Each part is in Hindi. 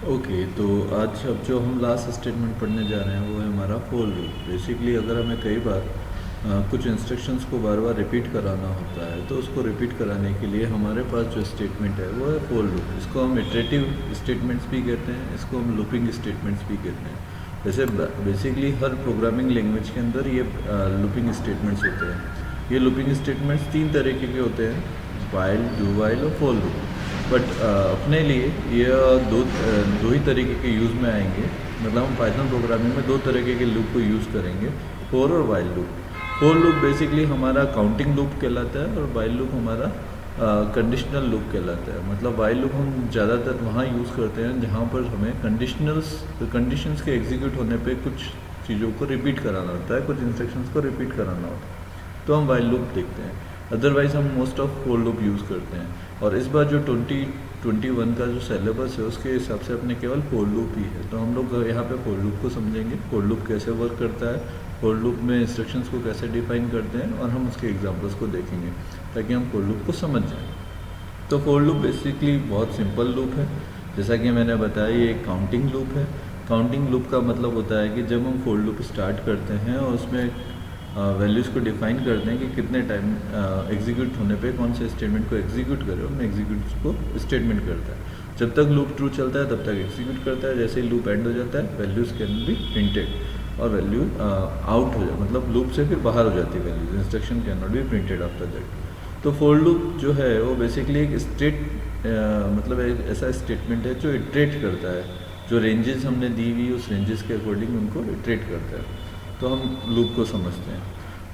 ओके, तो आज अब जो हम लास्ट स्टेटमेंट पढ़ने जा रहे हैं वो है हमारा फोर लूप। बेसिकली अगर हमें कई बार कुछ इंस्ट्रक्शंस को बार बार रिपीट कराना होता है तो उसको रिपीट कराने के लिए हमारे पास जो स्टेटमेंट है वो है फोर लूप। इसको हम इटरेटिव स्टेटमेंट्स भी कहते हैं, इसको हम लूपिंग स्टेटमेंट्स भी कहते हैं। वैसे बेसिकली हर प्रोग्रामिंग लैंग्वेज के अंदर ये लूपिंग स्टेटमेंट्स होते हैं। ये लूपिंग स्टेटमेंट्स तीन तरीके के होते हैं, वाइल, डू वाइल और फोर लूप। बट अपने लिए ये दो ही तरीके के यूज़ में आएंगे। मतलब हम पाइथन प्रोग्रामिंग में दो तरीके के लूप को यूज़ करेंगे, फोर और while loop. For loop basically हमारा काउंटिंग लूप कहलाता है और वाइल लूप हमारा कंडीशनल लूप कहलाता है। मतलब वाइल लूप हम ज़्यादातर वहाँ यूज़ करते हैं जहाँ पर हमें कंडीशंस के एग्जीक्यूट होने पे कुछ चीज़ों को रिपीट कराना होता है, कुछ इंस्ट्रक्शंस को रिपीट कराना होता है, तो हम वाइल लूप देखते हैं। अदरवाइज़ हम most of for loop use करते हैं। और इस बार जो 2021 का जो सिलेबस है उसके हिसाब से अपने केवल फोर लूप ही है, तो हम लोग यहाँ पे फोर लूप को समझेंगे, फोर लूप कैसे वर्क करता है, फोर लूप में इंस्ट्रक्शंस को कैसे डिफाइन करते हैं, और हम उसके एग्जांपल्स को देखेंगे ताकि हम फोर लूप को समझ जाएं। तो फोर लूप बेसिकली बहुत सिंपल लूप है। जैसा कि मैंने बताया, ये एक काउंटिंग लूप है। काउंटिंग लूप का मतलब होता है कि जब हम फोर लूप स्टार्ट करते हैं और उसमें वैल्यूज़ को डिफाइन करते हैं कि कितने टाइम एग्जीक्यूट होने पे कौन से स्टेटमेंट को एग्जीक्यूट करें, उनमें एग्जीक्यूट को स्टेटमेंट करता है। जब तक लूप ट्रू चलता है तब तक एग्जीक्यूट करता है। जैसे ही लूप एंड हो जाता है, वैल्यूज़ कैन बी प्रिंटेड और वैल्यू आउट हो जाए, मतलब लूप से फिर बाहर हो जाती है values, instruction can not be printed after that. तो फोर लूप जो है वो बेसिकली एक मतलब एक ऐसा स्टेटमेंट है जो इटरेट करता है, जो रेंजेस हमने दी हुई उस रेंजेस के अकॉर्डिंग उनको इटरेट करता है। तो हम लूप को समझते हैं।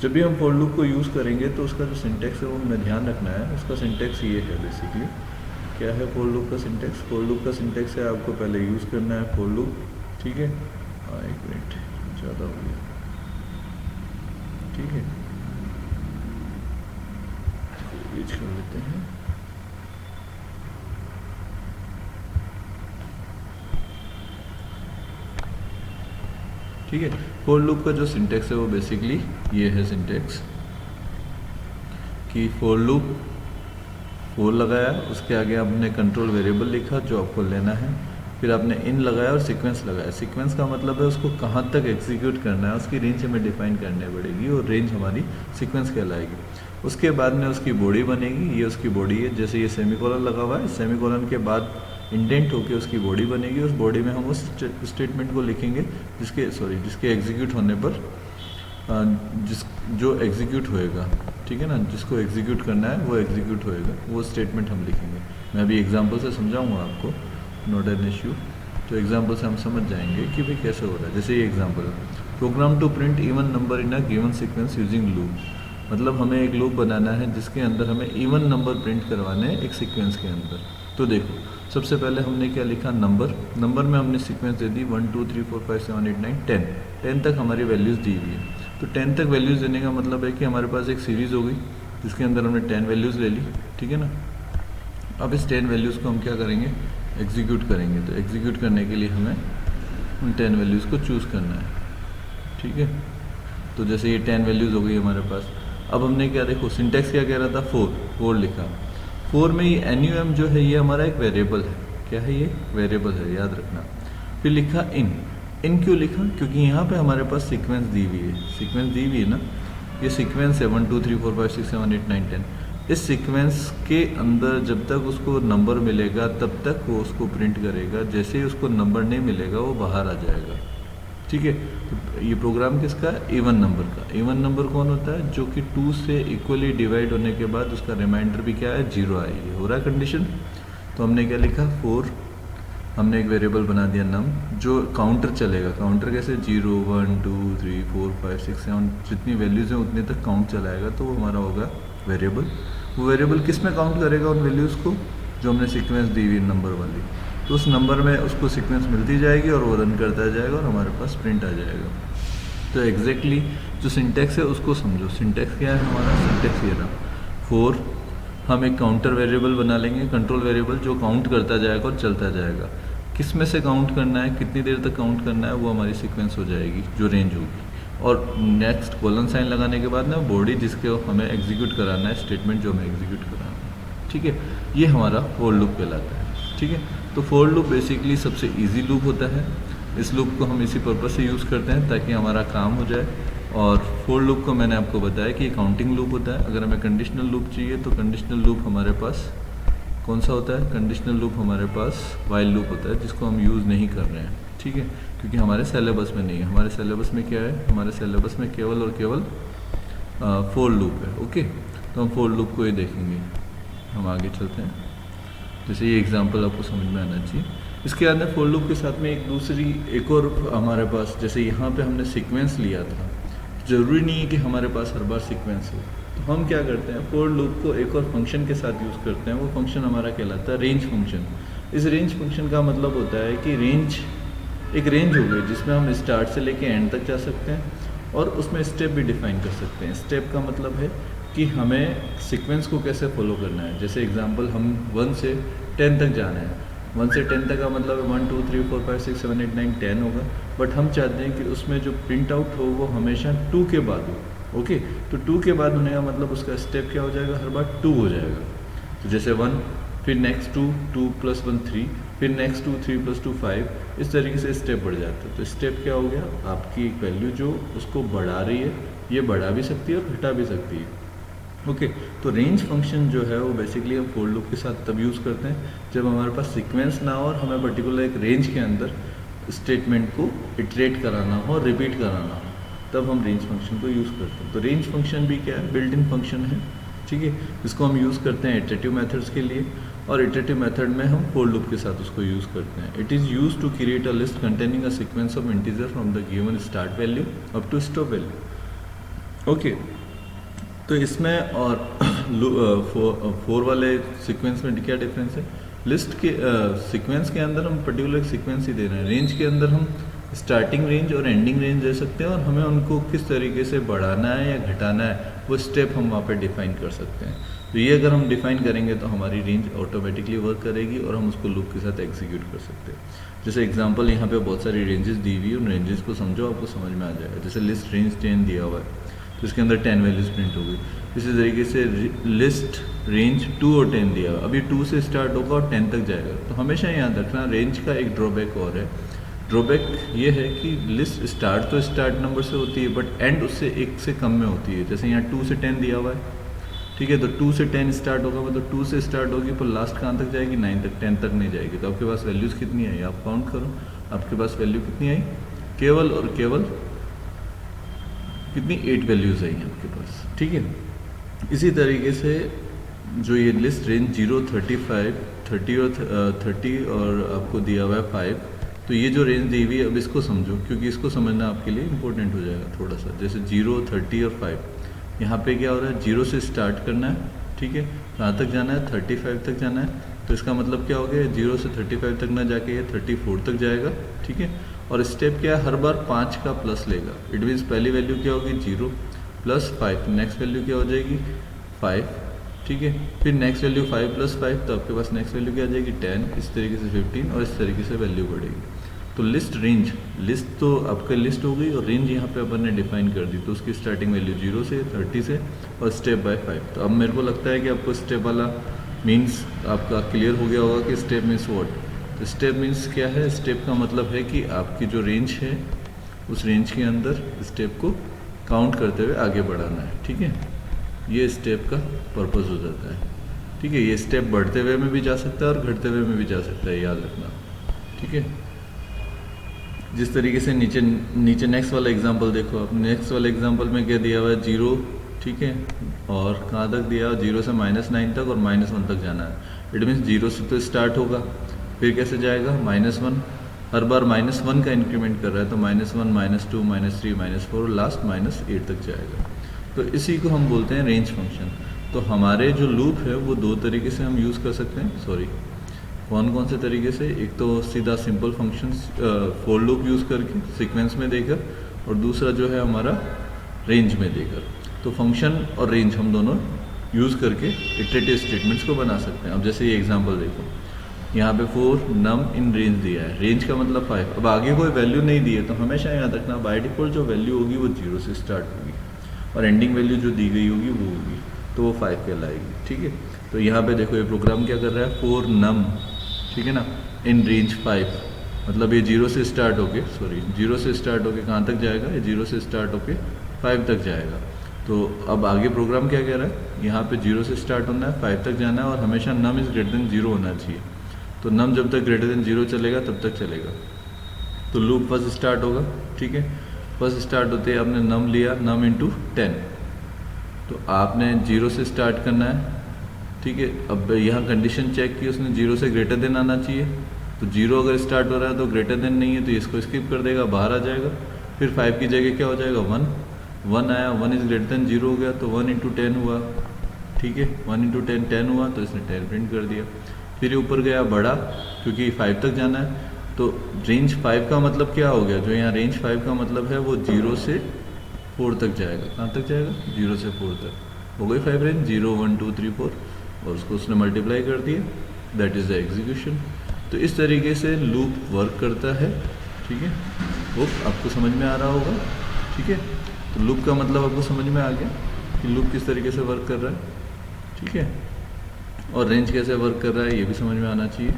जब भी हम फोर लूप को यूज़ करेंगे तो उसका जो सिंटेक्स है वो हमें ध्यान रखना है। उसका सिंटेक्स ये है बेसिकली, क्या है फोर लूप का सिंटेक्स? फोर लूप का सिंटेक्स है, आपको पहले यूज़ करना है फोर लूप, ठीक है। एक मिनट, ज़्यादा हो गया, ठीक है, यूज कर लेते हैं। ठीक है, फोर लूप का जो सिंटेक्स है वो बेसिकली ये है सिंटेक्स कि फोर लूप, फोर लगाया, उसके आगे आपने कंट्रोल वेरिएबल लिखा जो आपको लेना है, फिर आपने इन लगाया और सीक्वेंस लगाया। सीक्वेंस का मतलब है उसको कहाँ तक एग्जीक्यूट करना है, उसकी रेंज हमें डिफाइन करनी पड़ेगी और रेंज हमारी सीक्वेंस कहलाएगी। उसके बाद में उसकी बॉडी बनेगी, ये उसकी बॉडी है। जैसे ये सेमीकोलन लगा हुआ है, सेमीकोलन के बाद इंडेंट होके उसकी बॉडी बनेगी। उस बॉडी में हम उस स्टेटमेंट को लिखेंगे जिसके एग्जीक्यूट होने पर जो एग्जीक्यूट होएगा, ठीक है ना, जिसको एग्जीक्यूट करना है वो एग्जीक्यूट होएगा, वो स्टेटमेंट हम लिखेंगे। मैं अभी एग्जांपल से समझाऊंगा आपको, नॉट एन इश्यू। तो एग्जांपल से हम समझ जाएंगे कि भाई कैसे हो रहा है। जैसे ये एग्जांपल है, program to print even number in a given sequence using loop. मतलब हमें एक लूप बनाना है जिसके अंदर हमें इवन नंबर प्रिंट करवाने हैं एक सीक्वेंस के अंदर। तो देखो, सबसे पहले हमने क्या लिखा, नंबर में हमने सीक्वेंस दे दी 1 2 3 4 5 7 8 9 10। 10 तक हमारी वैल्यूज़ दी हुई है। तो 10 तक वैल्यूज़ देने का मतलब है कि हमारे पास एक सीरीज़ हो गई जिसके अंदर हमने 10 वैल्यूज़ ले ली, ठीक है ना। अब इस 10 वैल्यूज़ को हम क्या करेंगे, एग्जीक्यूट करेंगे। तो एग्जीक्यूट करने के लिए हमें उन 10 वैल्यूज़ को चूज़ करना है, ठीक है। तो जैसे ये 10 वैल्यूज़ हो गई हमारे पास। अब हमने क्या, देखो सिंटेक्स क्या कह रहा था, फोर लिखा। फोर में ये NUM जो है ये हमारा एक वेरिएबल है। क्या है ये? वेरिएबल है, याद रखना। फिर लिखा इन क्यों लिखा? क्योंकि यहाँ पे हमारे पास सीक्वेंस दी हुई है। सीक्वेंस दी हुई है ना, ये सीक्वेंस है 1 2 3 4 5 6 7 8 9 10। इस सीक्वेंस के अंदर जब तक उसको नंबर मिलेगा तब तक वो उसको प्रिंट करेगा। जैसे ही उसको नंबर नहीं मिलेगा वो बाहर आ जाएगा, ठीक है। तो ये प्रोग्राम किसका है? इवन नंबर का। इवन नंबर कौन होता है? जो कि 2 से इक्वली डिवाइड होने के बाद उसका रिमाइंडर भी क्या है, 0 है। ये हो रहा है कंडीशन। तो हमने क्या लिखा, 4, हमने एक वेरिएबल बना दिया नम, जो काउंटर चलेगा। काउंटर कैसे? 0 1 2 3 4 5 6 7, जितनी वैल्यूज़ हैं उतने तक काउंट चलाएगा। तो वो हमारा होगा वेरिएबल। वो वेरिएबल किस में काउंट करेगा? उन वैल्यूज़ को जो हमने सीक्वेंस दी हुई नंबर वाली। तो उस नंबर में उसको सीक्वेंस मिलती जाएगी और वो रन करता जाएगा और हमारे पास प्रिंट आ जाएगा। तो एग्जैक्टली जो सिंटेक्स है उसको समझो। सिंटेक्स क्या है हमारा? सिंटेक्स ये रहा, 4, हम एक काउंटर वेरिएबल बना लेंगे, कंट्रोल वेरिएबल, जो काउंट करता जाएगा और चलता जाएगा। किस में से काउंट करना है, कितनी देर तक काउंट करना है, वो हमारी सीक्वेंस हो जाएगी, जो रेंज होगी। और नेक्स्ट कोलन साइन लगाने के बाद ना बॉडी जिसके हमें एग्जीक्यूट कराना है, स्टेटमेंट जो हमें एग्जीक्यूट कराना है, ठीक है। ये हमारा फोर लूप कहलाता है, ठीक है। तो फोर लूप बेसिकली सबसे इजी लूप होता है। इस लूप को हम इसी पर्पज़ से यूज़ करते हैं ताकि हमारा काम हो जाए। और फोर लूप को मैंने आपको बताया कि काउंटिंग लूप होता है। अगर हमें कंडीशनल लूप चाहिए तो कंडीशनल लूप हमारे पास कौन सा होता है? कंडीशनल लूप हमारे पास वाइल लूप होता है, जिसको हम यूज़ नहीं कर रहे हैं, ठीक है, क्योंकि हमारे सिलेबस में नहीं है। हमारे सिलेबस में क्या है? हमारे सिलेबस में केवल और केवल फोर लूप है। ओके, तो हम फोर लूप को ही देखेंगे। हम आगे चलते हैं। जैसे ये एग्जांपल आपको समझ में आना चाहिए। इसके अंदर फोर लूप के साथ में एक और हमारे पास, जैसे यहाँ पे हमने सीक्वेंस लिया था, ज़रूरी नहीं है कि हमारे पास हर बार सीक्वेंस हो। तो हम क्या करते हैं? फोर लूप को एक और फंक्शन के साथ यूज़ करते हैं। वो फंक्शन हमारा कहलाता है रेंज फंक्शन। इस रेंज फंक्शन का मतलब होता है कि एक रेंज हो गई जिसमें हम स्टार्ट से लेके एंड तक जा सकते हैं और उसमें स्टेप भी डिफाइन कर सकते हैं। स्टेप का मतलब है कि हमें सीक्वेंस को कैसे फॉलो करना है। जैसे एग्जांपल, हम 1 से 10 तक जाना है। 1 से 10 तक का मतलब 1 2 3 4 5 6 7 8 9 10 होगा, बट हम चाहते हैं कि उसमें जो प्रिंट आउट हो वो हमेशा 2 के बाद हो। ओके, तो 2 के बाद होने का मतलब उसका स्टेप क्या हो जाएगा? हर बार 2 हो जाएगा। तो जैसे 1, फिर नेक्स्ट 2, 2 + 1 3, फिर नेक्स्ट 2, 3 + 2 5, इस तरीके से स्टेप बढ़ जाता है। तो स्टेप क्या हो गया? आपकी एक वैल्यू जो उसको बढ़ा रही है, ये बढ़ा भी सकती है और घटा भी सकती है। ओके, तो रेंज फंक्शन जो है वो बेसिकली हम फोर लूप के साथ तब यूज़ करते हैं जब हमारे पास सीक्वेंस ना हो और हमें पर्टिकुलर एक रेंज के अंदर स्टेटमेंट को इटरेट कराना हो, रिपीट कराना हो, तब हम रेंज फंक्शन को यूज़ करते हैं। तो रेंज फंक्शन भी क्या है? बिल्ट इन फंक्शन है, ठीक है, जिसको हम यूज़ करते हैं इटरेटिव मेथड्स के लिए। और इटरेटिव मेथड में हम फोर लूप के साथ उसको यूज़ करते हैं। It is use to create a list containing a sequence of integer from the given start value up to stop value. Okay, तो इसमें और फोर वाले सीक्वेंस में क्या डिफरेंस है? लिस्ट के सीक्वेंस के अंदर हम पर्टिकुलर सीक्वेंस ही दे रहे हैं। रेंज के अंदर हम स्टार्टिंग रेंज और एंडिंग रेंज दे सकते हैं और हमें उनको किस तरीके से बढ़ाना है या घटाना है वो स्टेप हम वहाँ पे डिफाइन कर सकते हैं। तो ये अगर हम डिफाइन करेंगे तो हमारी रेंज ऑटोमेटिकली वर्क करेगी और हम उसको लूप के साथ एग्जीक्यूट कर सकते हैं। जैसे एग्जांपल, यहाँ पे बहुत सारी रेंजेस दी हुई है, उन रेंजेस को समझो, आपको समझ में आ जाएगा। जैसे लिस्ट रेंज 10 दिया हुआ है तो इसके अंदर 10 वैल्यूज प्रिंट हो गई। इसी तरीके से लिस्ट रेंज 2 और 10 दिया हुआ, अभी 2 से स्टार्ट होगा और 10 तक जाएगा। तो हमेशा याद रखना, रेंज का एक ड्रॉबैक और है। ड्रॉबैक ये है कि लिस्ट स्टार्ट तो स्टार्ट नंबर से होती है बट एंड उससे 1 से कम में होती है। जैसे यहाँ 2 से 10 दिया हुआ है, ठीक है, तो 2 से 10 स्टार्ट होगा, मतलब 2 से स्टार्ट होगी पर लास्ट कहाँ तक जाएगी? 9 तक, 10 तक नहीं जाएगी। तो आपके पास वैल्यूज़ कितनी आई? आप काउंट करो, आपके पास वैल्यू कितनी आई? केवल और केवल कितनी? 8 वैल्यूज़ आई आपके पास, ठीक है। इसी तरीके से जो ये लिस्ट रेंज 0 35 30 और आपको दिया हुआ है 5, तो ये जो रेंज दी हुई है, अब इसको समझो क्योंकि इसको समझना आपके लिए इंपॉर्टेंट हो जाएगा थोड़ा सा। जैसे 0 30 और 5, यहाँ पे क्या हो रहा है? 0 से स्टार्ट करना है, ठीक है, कहाँ तक जाना है? 35 तक जाना है। तो इसका मतलब क्या हो गया? 0 से 35 तक ना जाके ये 34 तक जाएगा, ठीक है। और स्टेप क्या है? हर बार 5 का प्लस लेगा। इट मीन्स पहली वैल्यू क्या होगी? 0 + 5, नेक्स्ट वैल्यू क्या हो जाएगी? 5, ठीक है। फिर नेक्स्ट वैल्यू 5 + 5, तो आपके पास नेक्स्ट वैल्यू क्या आ जाएगी? 10, इस तरीके से 15 और इस तरीके से वैल्यू बढ़ेगी। तो लिस्ट रेंज, लिस्ट तो आपका लिस्ट हो गई और रेंज यहाँ पे अपन ने डिफाइन कर दी। तो उसकी स्टार्टिंग वैल्यू 0 से 30 से और स्टेप बाय 5। तो अब मेरे को लगता है कि आपको स्टेप वाला मीन्स आपका क्लियर हो गया होगा कि स्टेप मीन्स व्हाट। तो स्टेप मीन्स क्या है? स्टेप का मतलब है कि आपकी जो रेंज है उस रेंज के अंदर स्टेप को काउंट करते हुए आगे बढ़ाना है, ठीक है। ये स्टेप का पर्पस हो जाता है, ठीक है। ये स्टेप बढ़ते हुए में भी जा सकता है और घटते हुए में भी जा सकता है, याद रखना, ठीक है। जिस तरीके से नीचे नेक्स्ट वाला एग्जांपल देखो आप। नेक्स्ट वाले एग्जांपल में क्या दिया हुआ है? 0, ठीक है, और कहाँ तक दिया? 0 से -9 तक और -1 तक जाना है। इट मीन्स 0 से तो स्टार्ट होगा, फिर कैसे जाएगा? -1, हर बार -1 का इंक्रीमेंट कर रहा है, तो -1 -2 -3 -4 लास्ट -8 तक जाएगा। तो इसी को हम बोलते हैं रेंज फंक्शन। तो हमारे जो लूप है वो 2 तरीके से हम यूज़ कर सकते हैं, कौन कौन से तरीके से? एक तो सीधा simple function for loop use करके सीक्वेंस में देकर, और दूसरा जो है हमारा रेंज में देकर। तो फंक्शन और रेंज हम दोनों यूज़ करके इटरेटिव स्टेटमेंट्स को बना सकते हैं। अब जैसे ये एग्जांपल देखो, यहाँ पे 4 नम इन रेंज दिया है, रेंज का मतलब 5। अब आगे कोई वैल्यू नहीं दी है तो हमेशा याद रखना बाय डिफॉल्ट जो वैल्यू होगी वो 0 से स्टार्ट होगी और एंडिंग वैल्यू जो दी गई होगी वो होगी, तो वो 5 कहलाएगी, ठीक है। तो यहाँ पे देखो ये प्रोग्राम क्या कर रहा है? 4 नम, ठीक ठीक है ना, इन रेंज 5, मतलब ये 0 से स्टार्ट होके, सॉरी 0 से स्टार्ट होके कहाँ तक जाएगा, ये 0 से स्टार्ट होके 5 तक जाएगा। तो अब आगे प्रोग्राम क्या कह रहा है, यहाँ पे 0 से स्टार्ट होना है, 5 तक जाना है, और हमेशा नम इज़ ग्रेटर देन 0 होना चाहिए। तो नम जब तक ग्रेटर देन 0 चलेगा तब तक चलेगा। तो लूप फर्स्ट स्टार्ट होगा, ठीक है। फर्स्ट स्टार्ट होते ही आपने नम लिया, नम इंटू 10, तो आपने 0 से स्टार्ट करना है, ठीक है। अब यहाँ कंडीशन चेक की उसने, 0 से ग्रेटर देन आना चाहिए, तो 0 अगर स्टार्ट हो रहा है तो ग्रेटर देन नहीं है, तो इसको स्किप कर देगा, बाहर आ जाएगा। फिर 5 की जगह क्या हो जाएगा, 1 आया, 1 इज़ ग्रेटर देन 0 हो गया, तो 1 इंटू 10 हुआ, ठीक है। 1 इंटू 10 10 हुआ, तो इसने 10 प्रिंट कर दिया। फिर ऊपर गया बढ़ा, क्योंकि 5 तक जाना है, तो रेंज 5 का मतलब क्या हो गया, जो यहाँ रेंज 5 का मतलब है वो 0 से 4 तक जाएगा। कहाँ तक जाएगा, 0 से 4 तक हो गई 5 रेंज, 0 1 2 3 4, और उसको उसने मल्टीप्लाई कर दिया, दैट इज़ द एग्जीक्यूशन। तो इस तरीके से लूप वर्क करता है, ठीक है। होप आपको समझ में आ रहा होगा, ठीक है। तो लूप का मतलब आपको समझ में आ गया कि लूप किस तरीके से वर्क कर रहा है, ठीक है, और रेंज कैसे वर्क कर रहा है ये भी समझ में आना चाहिए।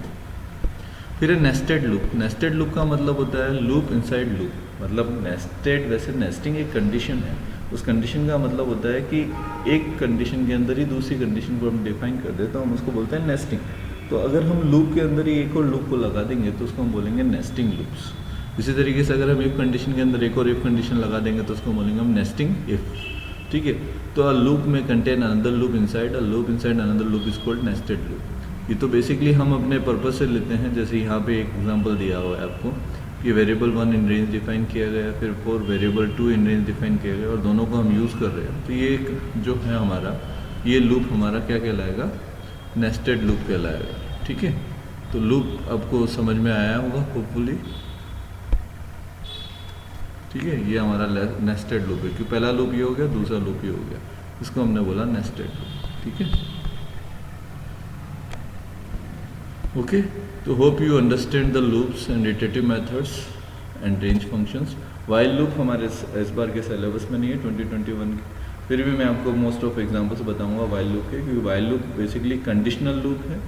फिर है नेस्टेड लूप। नेस्टेड लूप का मतलब होता है लूप इनसाइड लूप, मतलब नेस्टेड, वैसे नेस्टिंग एक कंडीशन है, उस कंडीशन का मतलब होता है कि एक कंडीशन के अंदर ही दूसरी कंडीशन को हम डिफाइन कर दें, तो हम उसको बोलते हैं नेस्टिंग। तो अगर हम लूप के अंदर ही एक और लूप को लगा देंगे तो उसको हम बोलेंगे नेस्टिंग लूप्स। इसी तरीके से अगर हम इफ कंडीशन के अंदर एक और इफ कंडीशन लगा देंगे तो उसको बोलेंगे हम नेस्टिंग इफ, ठीक है। तो अ लूप में contain another loop inside, a loop inside another loop is called nested loop. ये तो बेसिकली हम अपने पर्पस से लेते हैं, जैसे यहाँ पे एक एग्जांपल दिया हुआ है आपको कि वेरिएबल 1 इन रेंज डिफाइन किया गया, फिर 4 वेरिएबल 2 इन रेंज डिफाइन किया गया, और दोनों को हम यूज़ कर रहे हैं। तो ये एक जो है हमारा, ये लूप हमारा क्या कहलाएगा, नेस्टेड लूप कहलाएगा, ठीक है। तो लूप आपको समझ में आया होगा होपफुली, ठीक है। ये हमारा नेस्टेड लूप है, क्योंकि पहला लूप ये हो गया, दूसरा लूप ये हो गया, इसको हमने बोला नेस्टेड लूप, ठीक है। ओके, तो hope you understand the loops and iterative methods and range functions. While loop हमारे इस बार के सिलेबस में नहीं है 2021 की, फिर भी मैं आपको मोस्ट ऑफ एग्जांपल्स बताऊंगा वाइल लूप के, क्योंकि while loop basically conditional loop है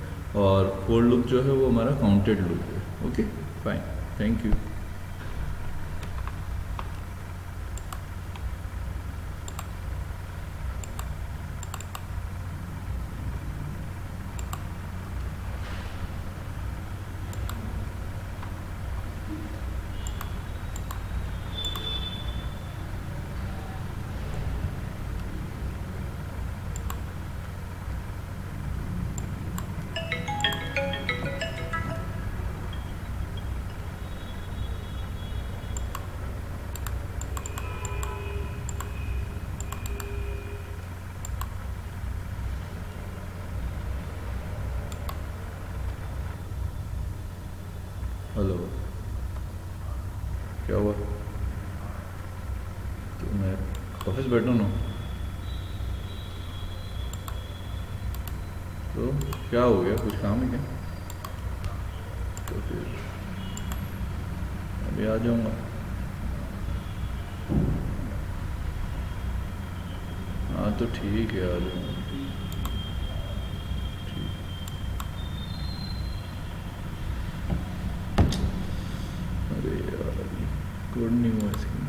और फोर लूप जो है वो हमारा काउंटेड लूप है। Okay fine, thank you. Hello, क्या हुआ? तो मैं ऑफिस बैठा ना, तो क्या हो गया, कुछ काम है क्या? तो फिर अभी आ जाऊँगा। हाँ तो ठीक है, आ जाऊँगा। अरे यार कोड नहीं हुआ इसकी।